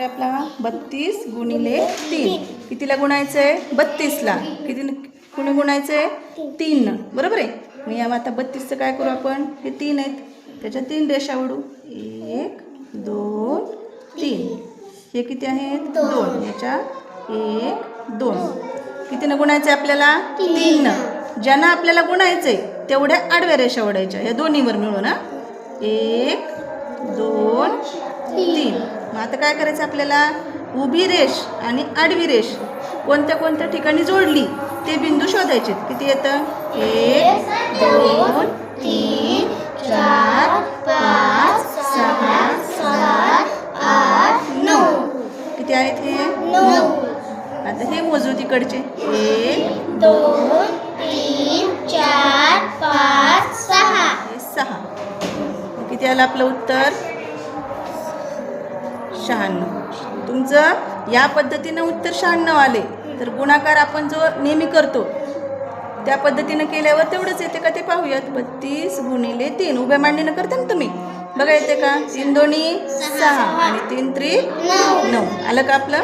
आहे आपला 32 गुणिले 3. कितीला गुणायचं आहे? 32ला. किती कुणी गुणायचं आहे? 3. बरोबर आहे. मग या आता 32चं काय करू आपण? हे 3 आहेत, त्याच्या 3 रेषा ओढू. 1 2 3. हे किती आहेत? 2. याच्या 1 2. कितीनं गुणायचं आहे आपल्याला? 3. ज्यांना आपल्याला गुणायचं आहे तेवढ्या आडव्या रेषा ओढायच्या या दोन्हीवर मिळून. 1 2 3. मग आता काय करायचं आपल्याला? उभी रेष आणि आडवी रेष कोणत्या कोणत्या ठिकाणी जोडली ते बिंदू शोधायचे. किती येतं? 1 2 3 4 5 6 7 8 9. किती आहेत हे? 9. आता हे मोजू तिकडचे. 1 2 3 4 5 6. हे 6. किती आलं आपलं उत्तर? 96. तुमचं या पद्धतीनं उत्तर 96 आले. तर गुणाकार आपण जो नेहमी करतो त्या पद्धतीनं केल्यावर तेवढंच येते का ते पाहूयात. 32 गुणिले 3 उभ्या मांडणीनं करता ना तुम्ही? बघा येते का? 3 दोन्ही 6 आणि 3 त्रिक 9. आलं का आपलं?